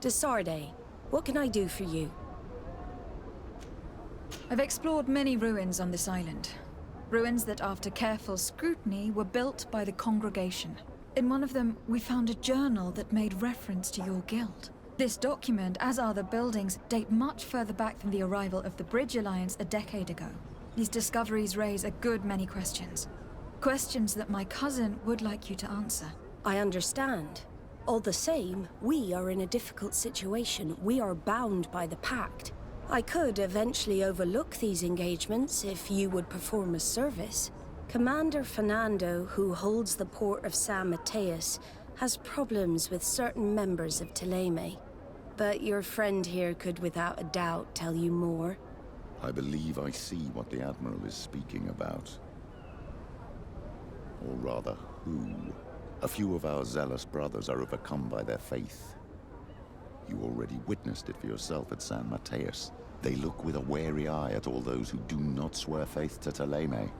Desarde, what can I do for you? I've explored many ruins on this island. Ruins that, after careful scrutiny, were built by the congregation. In one of them, we found a journal that made reference to your guild. This document, as are the buildings, date much further back than the arrival of the Bridge Alliance a decade ago. These discoveries raise a good many questions. Questions that my cousin would like you to answer. I understand. All the same, we are in a difficult situation. We are bound by the Pact. I could eventually overlook these engagements if you would perform a service. Commander Fernando, who holds the port of San Mateus, has problems with certain members of Teleme. But your friend here could without a doubt tell you more. I believe I see what the Admiral is speaking about. Or rather, who. A few of our zealous brothers are overcome by their faith. You already witnessed it for yourself at San Mateus. They look with a wary eye at all those who do not swear faith to Teleme,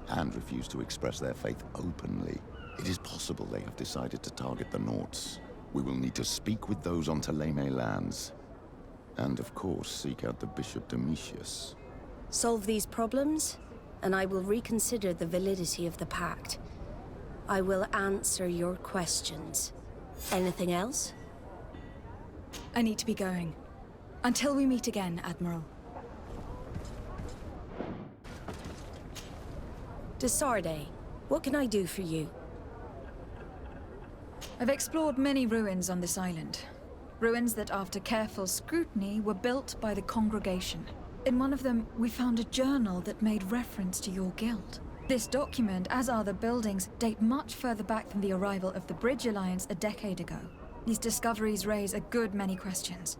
and refuse to express their faith openly. It is possible they have decided to target the Nauts. We will need to speak with those on Teleme lands. And of course, seek out the Bishop Domitius. Solve these problems, and I will reconsider the validity of the Pact. I will answer your questions. Anything else? I need to be going. Until we meet again, Admiral. Desarde, what can I do for you? I've explored many ruins on this island. Ruins that, after careful scrutiny, were built by the congregation. In one of them, we found a journal that made reference to your guild. This document, as are the buildings, date much further back than the arrival of the Bridge Alliance a decade ago. These discoveries raise a good many questions.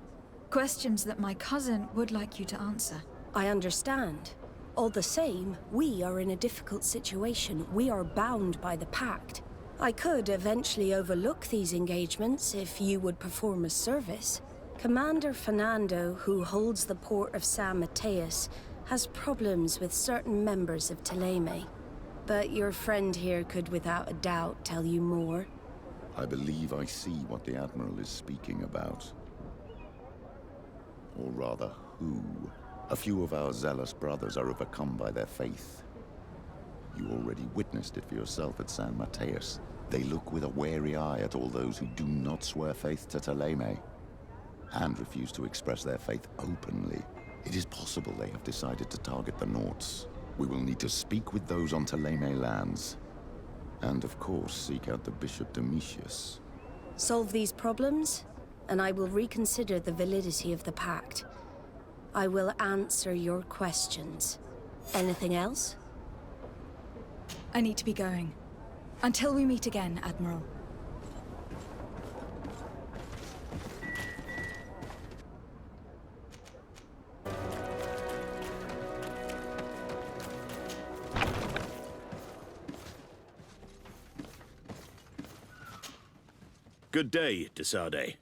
Questions that my cousin would like you to answer. I understand. All the same, we are in a difficult situation. We are bound by the Pact. I could eventually overlook these engagements if you would perform a service. Commander Fernando, who holds the port of San Mateus, has problems with certain members of Teleme. But your friend here could without a doubt tell you more. I believe I see what the Admiral is speaking about. Or rather, who. A few of our zealous brothers are overcome by their faith. You already witnessed it for yourself at San Mateus. They look with a wary eye at all those who do not swear faith to Teleme, and refuse to express their faith openly. It is possible they have decided to target the Nauts. We will need to speak with those on Teleme lands. And of course, seek out the Bishop Domitius. Solve these problems, and I will reconsider the validity of the Pact. I will answer your questions. Anything else? I need to be going. Until we meet again, Admiral. Good day, Desarde.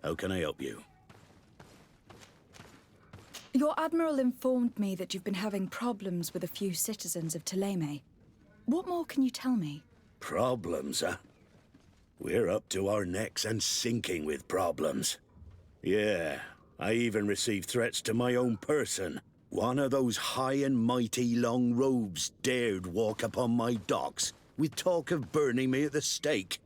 How can I help you? Your Admiral informed me that you've been having problems with a few citizens of Teleme. What more can you tell me? Problems, huh? We're up to our necks and sinking with problems. Yeah, I even received threats to my own person. One of those high and mighty long robes dared walk upon my docks with talk of burning me at the stake.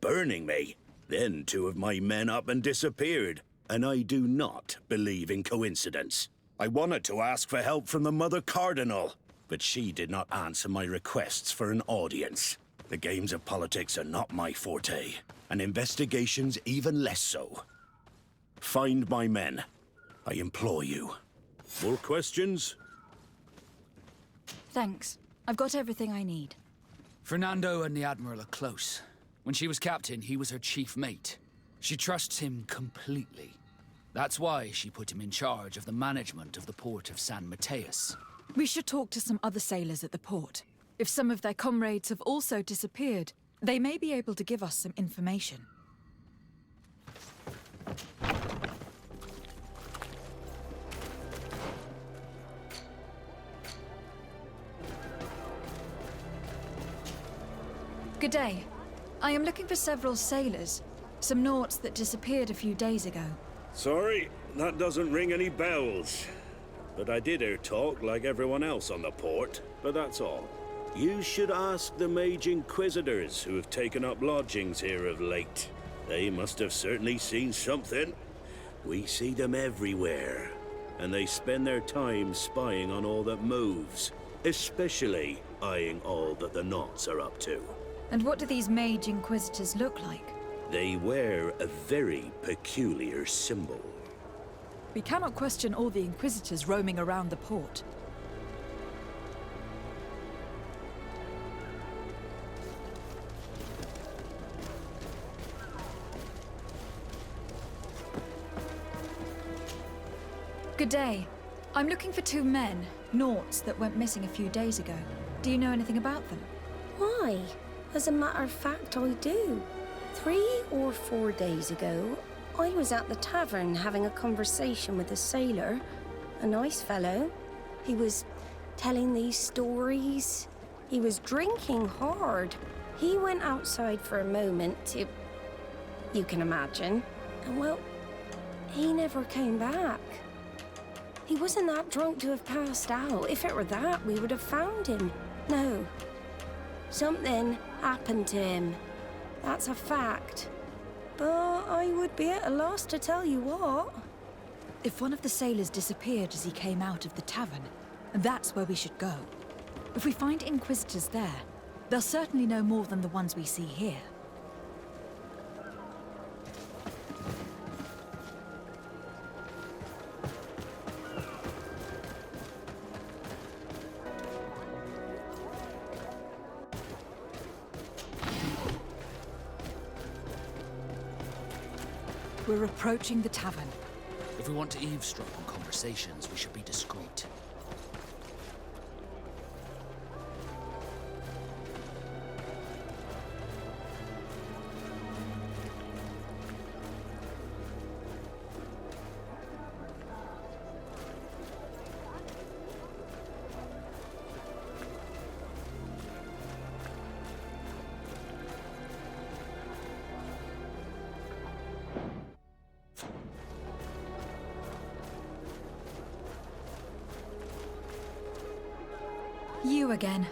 Burning me? Then two of my men up and disappeared, and I do not believe in coincidence. I wanted to ask for help from the Mother Cardinal, but she did not answer my requests for an audience. The games of politics are not my forte, and investigations even less so. Find my men. I implore you. More questions? Thanks. I've got everything I need. Fernando and the Admiral are close. When she was captain, he was her chief mate. She trusts him completely. That's why she put him in charge of the management of the port of San Mateus. We should talk to some other sailors at the port. If some of their comrades have also disappeared, they may be able to give us some information. Good day. I am looking for several sailors. Some Nauts that disappeared a few days ago. Sorry, that doesn't ring any bells. But I did hear talk like everyone else on the port, but that's all. You should ask the Mage Inquisitors who have taken up lodgings here of late. They must have certainly seen something. We see them everywhere, and they spend their time spying on all that moves, especially eyeing all that the Nauts are up to. And what do these Mage Inquisitors look like? They wear a very peculiar symbol. We cannot question all the Inquisitors roaming around the port. Good day. I'm looking for two men, Nauts, that went missing a few days ago. Do you know anything about them? Why? As a matter of fact, I do. 3 or 4 days ago, I was at the tavern having a conversation with a sailor, a nice fellow. He was telling these stories. He was drinking hard. He went outside for a moment to... you can imagine. And well, he never came back. He wasn't that drunk to have passed out. If it were that, we would have found him. No. Something happened to him. That's a fact. But I would be at a loss to tell you what. If one of the sailors disappeared as he came out of the tavern, that's where we should go. If we find Inquisitors there, they'll certainly know more than the ones we see here. We're approaching the tavern. If we want to eavesdrop on conversations, we should be discreet. You again.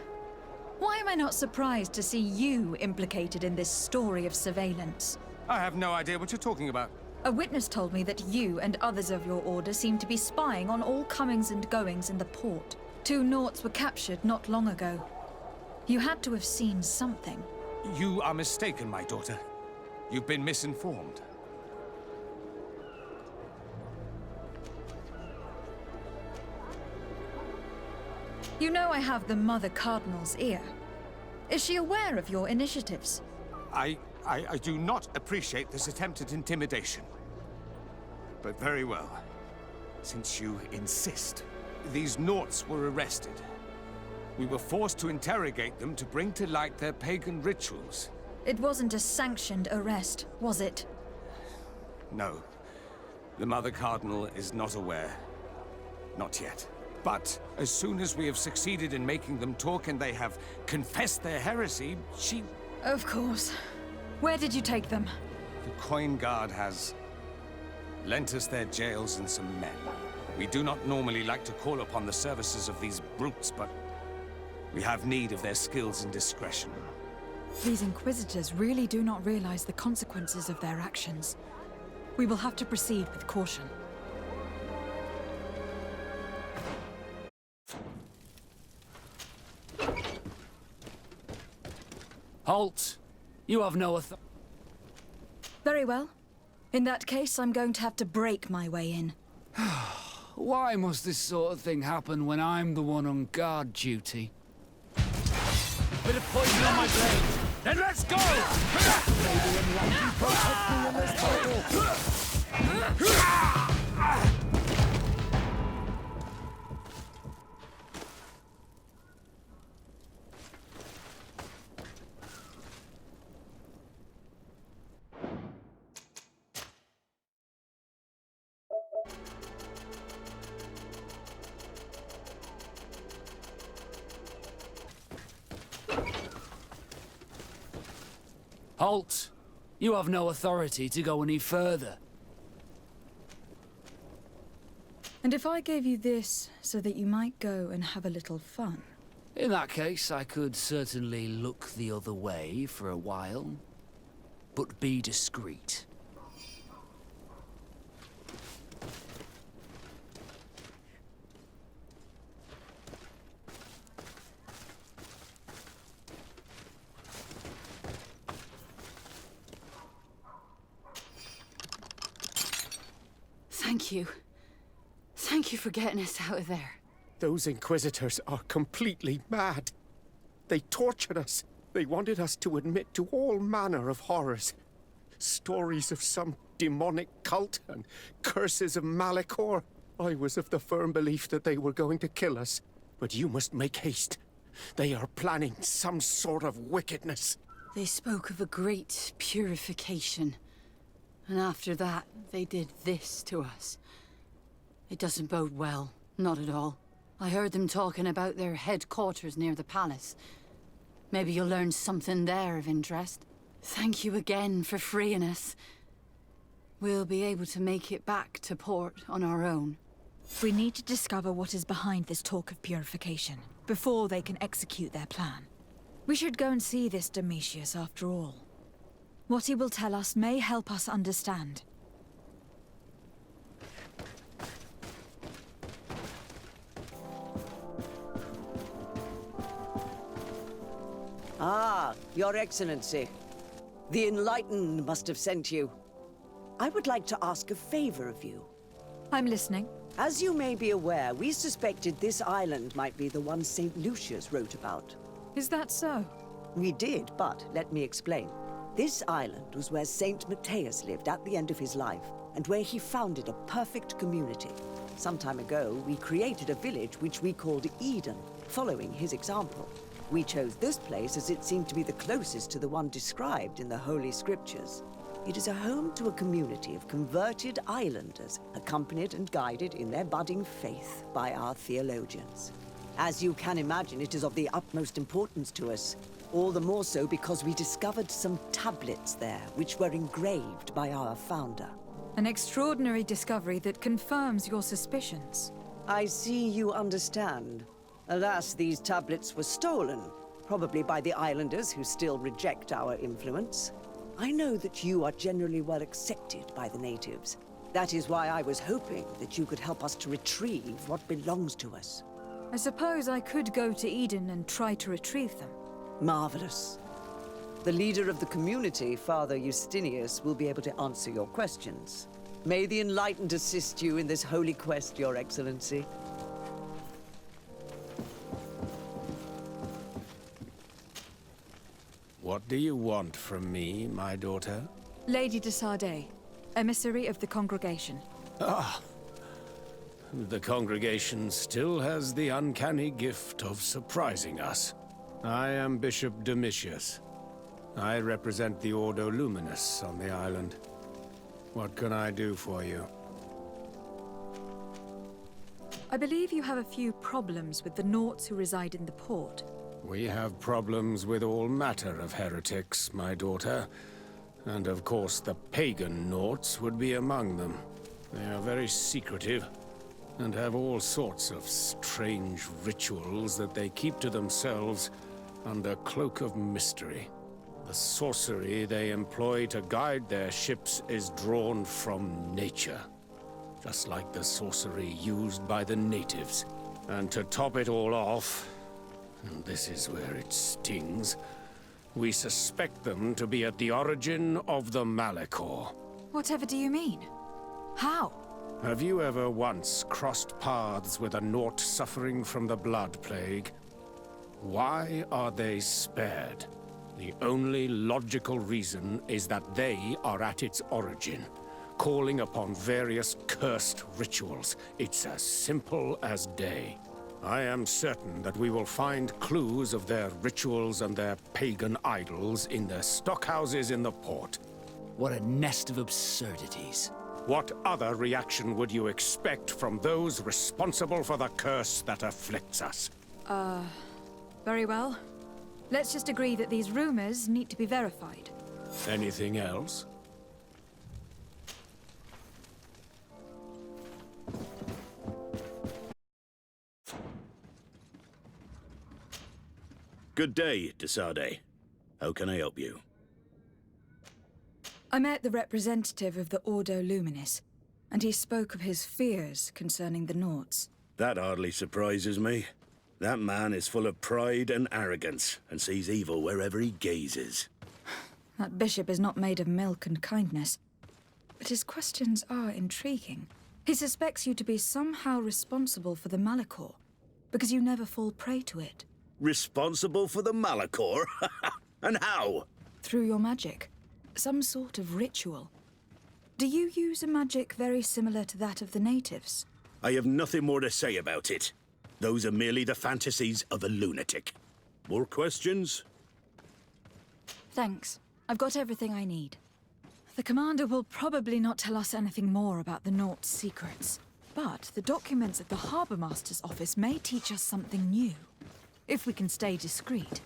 Why am I not surprised to see you implicated in this story of surveillance? I have no idea what you're talking about. A witness told me that you and others of your order seem to be spying on all comings and goings in the port. 2 Nauts were captured not long ago. You had to have seen something. You are mistaken, my daughter. You've been misinformed. You know I have the Mother Cardinal's ear. Is she aware of your initiatives? I do not appreciate this attempt at intimidation. But very well. Since you insist, these Nauts were arrested. We were forced to interrogate them to bring to light their pagan rituals. It wasn't a sanctioned arrest, was it? No. The Mother Cardinal is not aware. Not yet. But as soon as we have succeeded in making them talk and they have confessed their heresy, she... Of course. Where did you take them? The Coin Guard has lent us their jails and some men. We do not normally like to call upon the services of these brutes, but we have need of their skills and discretion. These Inquisitors really do not realize the consequences of their actions. We will have to proceed with caution. Halt! You have no authority. Very well. In that case, I'm going to have to break my way in. Why must this sort of thing happen when I'm the one on guard duty? Bit of poison on my blade. Then let's go! Halt! You have no authority to go any further. And if I gave you this so that you might go and have a little fun? In that case, I could certainly look the other way for a while. But be discreet. Thank you. Thank you for getting us out of there. Those Inquisitors are completely mad. They tortured us. They wanted us to admit to all manner of horrors. Stories of some demonic cult and curses of Malachor. I was of the firm belief that they were going to kill us. But you must make haste. They are planning some sort of wickedness. They spoke of a great purification. And after that, they did this to us. It doesn't bode well. Not at all. I heard them talking about their headquarters near the palace. Maybe you'll learn something there of interest. Thank you again for freeing us. We'll be able to make it back to port on our own. We need to discover what is behind this talk of purification, before they can execute their plan. We should go and see this Domitius after all. What he will tell us may help us understand. Ah, Your Excellency. The Enlightened must have sent you. I would like to ask a favor of you. I'm listening. As you may be aware, we suspected this island might be the one St. Lucius wrote about. Is that so? We did, but let me explain. This island was where St. Matthias lived at the end of his life, and where he founded a perfect community. Some time ago, we created a village which we called Eden, following his example. We chose this place as it seemed to be the closest to the one described in the Holy Scriptures. It is a home to a community of converted islanders, accompanied and guided in their budding faith by our theologians. As you can imagine, it is of the utmost importance to us. All the more so because we discovered some tablets there, which were engraved by our founder. An extraordinary discovery that confirms your suspicions. I see you understand. Alas, these tablets were stolen, probably by the islanders who still reject our influence. I know that you are generally well accepted by the natives. That is why I was hoping that you could help us to retrieve what belongs to us. I suppose I could go to Eden and try to retrieve them. Marvelous. The leader of the community, Father Justinius, will be able to answer your questions. May the Enlightened assist you in this holy quest, Your Excellency. What do you want from me, my daughter? Lady de Sardet, emissary of the congregation. Ah, the congregation still has the uncanny gift of surprising us. I am Bishop Domitius. I represent the Ordo Luminous on the island. What can I do for you? I believe you have a few problems with the Nauts who reside in the port. We have problems with all matter of heretics, my daughter. And of course the pagan Nauts would be among them. They are very secretive, and have all sorts of strange rituals that they keep to themselves under cloak of mystery. The sorcery they employ to guide their ships is drawn from nature, just like the sorcery used by the natives. And to top it all off, and this is where it stings, we suspect them to be at the origin of the Malachor. Whatever do you mean? How? Have you ever once crossed paths with a Naut suffering from the Blood Plague? Why are they spared? The only logical reason is that they are at its origin, calling upon various cursed rituals. It's as simple as day. I am certain that we will find clues of their rituals and their pagan idols in their stockhouses in the port. What a nest of absurdities. What other reaction would you expect from those responsible for the curse that afflicts us? Very well. Let's just agree that these rumors need to be verified. Anything else? Good day, Desade. How can I help you? I met the representative of the Ordo Luminis, and he spoke of his fears concerning the Nauts. That hardly surprises me. That man is full of pride and arrogance, and sees evil wherever he gazes. That bishop is not made of milk and kindness, but his questions are intriguing. He suspects you to be somehow responsible for the Malachor, because you never fall prey to it. Responsible for the Malachor? And how? Through your magic. Some sort of ritual. Do you use a magic very similar to that of the natives? I have nothing more to say about it. Those are merely the fantasies of a lunatic. More questions? Thanks. I've got everything I need. The commander will probably not tell us anything more about the Naught's secrets. But the documents at the Harbour Master's office may teach us something new, if we can stay discreet.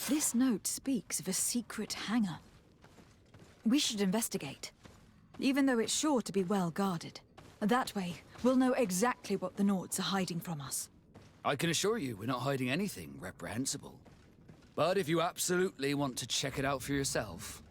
This note speaks of a secret hangar. We should investigate, even though it's sure to be well guarded. That way, we'll know exactly what the Nauts are hiding from us. I can assure you we're not hiding anything reprehensible. But if you absolutely want to check it out for yourself...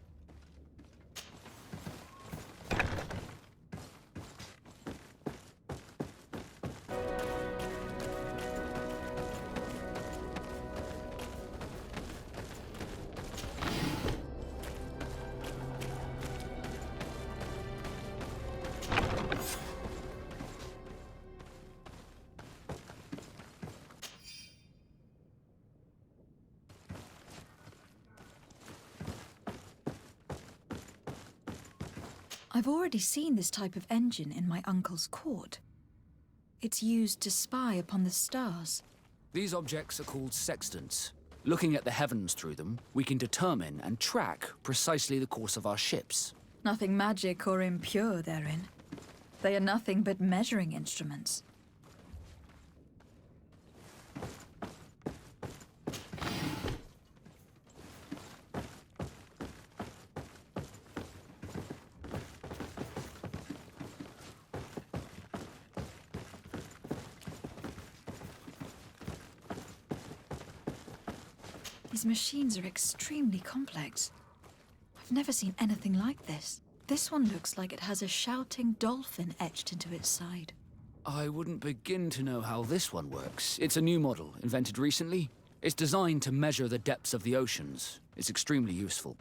I've already seen this type of engine in my uncle's court. It's used to spy upon the stars. These objects are called sextants. Looking at the heavens through them, we can determine and track precisely the course of our ships. Nothing magic or impure therein. They are nothing but measuring instruments. These machines are extremely complex. I've never seen anything like this. This one looks like it has a shouting dolphin etched into its side. I wouldn't begin to know how this one works. It's a new model, invented recently. It's designed to measure the depths of the oceans. It's extremely useful.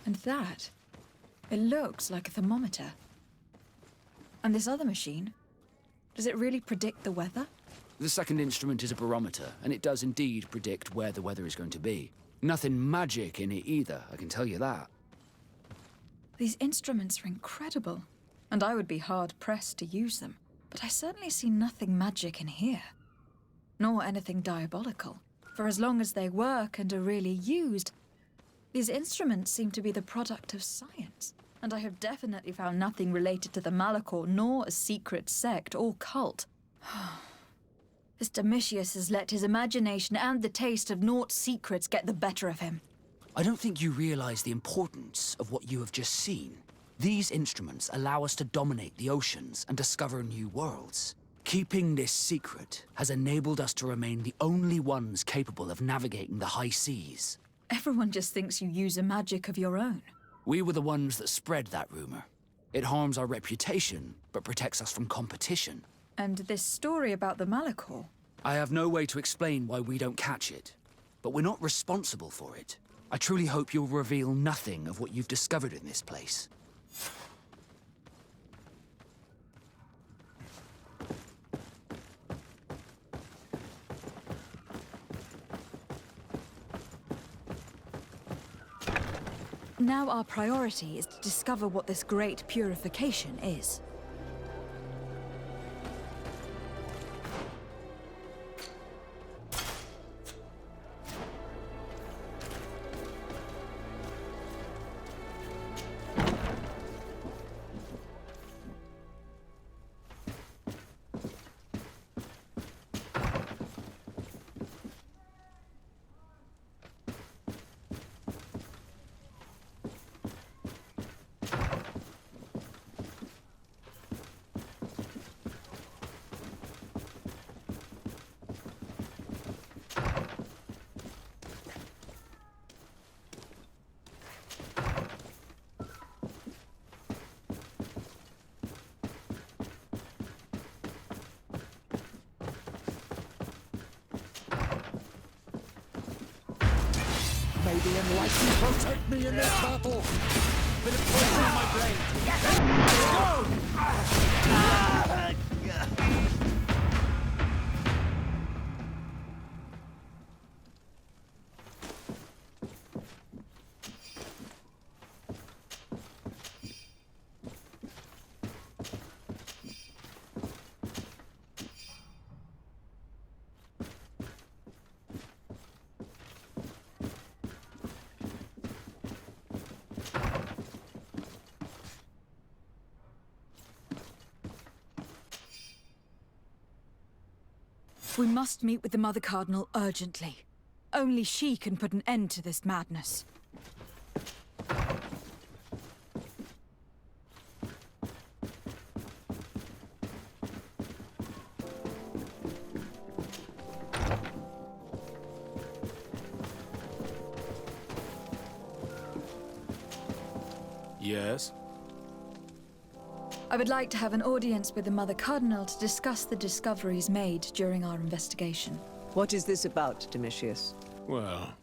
And that, it looks like a thermometer. And this other machine, does it really predict the weather? The second instrument is a barometer, and it does indeed predict where the weather is going to be. Nothing magic in it either, I can tell you that. These instruments are incredible, and I would be hard-pressed to use them. But I certainly see nothing magic in here. Nor anything diabolical. For as long as they work and are really used, These instruments seem to be the product of science, and I have definitely found nothing related to the Malachor, nor a secret sect or cult. This Domitius has let his imagination and the taste of Naught's secrets get the better of him. I don't think you realize the importance of what you have just seen. These instruments allow us to dominate the oceans and discover new worlds. Keeping this secret has enabled us to remain the only ones capable of navigating the high seas. Everyone just thinks you use a magic of your own. We were the ones that spread that rumor. It harms our reputation, but protects us from competition. And this story about the Malachor? I have no way to explain why we don't catch it, but we're not responsible for it. I truly hope you'll reveal nothing of what you've discovered in this place. Now our priority is to discover what this great purification is. May the enlightened protect me in this battle! Bit of poison on my blade! Let's go! We must meet with the Mother Cardinal urgently. Only she can put an end to this madness. Yes? I would like to have an audience with the Mother Cardinal to discuss the discoveries made during our investigation. What is this about, Domitius? Well,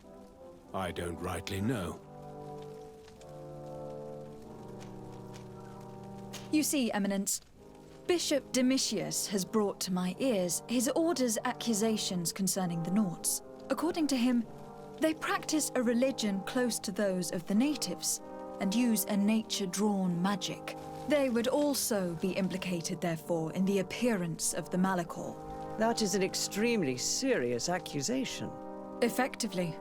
I don't rightly know. You see, Eminence, Bishop Domitius has brought to my ears his order's accusations concerning the Naughts. According to him, they practice a religion close to those of the natives and use a nature-drawn magic. They would also be implicated, therefore, in the appearance of the Malachor. That is an extremely serious accusation. Effectively,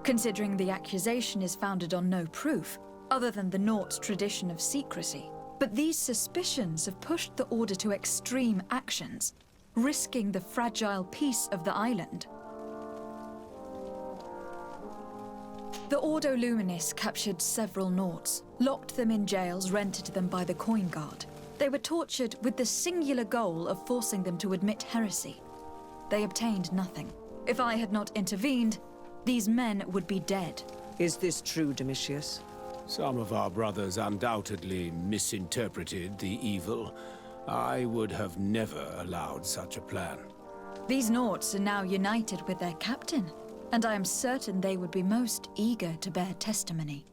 considering the accusation is founded on no proof, other than the Naught's tradition of secrecy. But these suspicions have pushed the Order to extreme actions, risking the fragile peace of the island. The Ordo Luminis captured several Naughts, locked them in jails rented to them by the Coin Guard. They were tortured with the singular goal of forcing them to admit heresy. They obtained nothing. If I had not intervened, these men would be dead. Is this true, Domitius? Some of our brothers undoubtedly misinterpreted the evil. I would have never allowed such a plan. These Naughts are now united with their captain, and I am certain they would be most eager to bear testimony.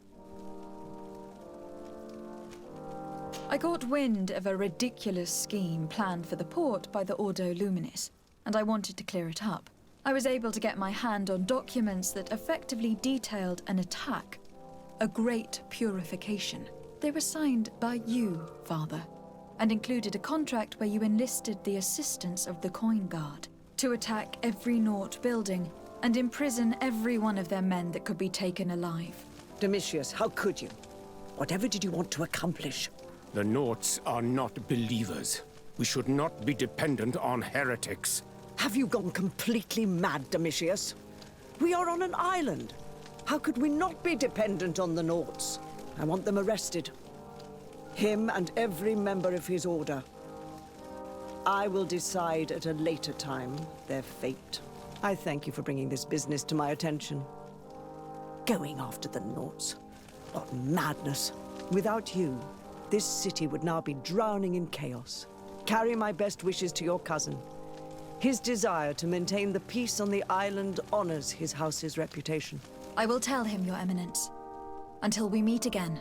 I caught wind of a ridiculous scheme planned for the port by the Ordo Luminis, and I wanted to clear it up. I was able to get my hand on documents that effectively detailed an attack, a great purification. They were signed by you, Father, and included a contract where you enlisted the assistance of the Coin Guard to attack every Naught building and imprison every one of their men that could be taken alive. Domitius, how could you? Whatever did you want to accomplish? The Norts are not believers. We should not be dependent on heretics. Have you gone completely mad, Domitius? We are on an island. How could we not be dependent on the Norts? I want them arrested. Him and every member of his order. I will decide at a later time their fate. I thank you for bringing this business to my attention. Going after the Norts. What madness. Without you, this city would now be drowning in chaos. Carry my best wishes to your cousin. His desire to maintain the peace on the island honors his house's reputation. I will tell him, Your Eminence. Until we meet again.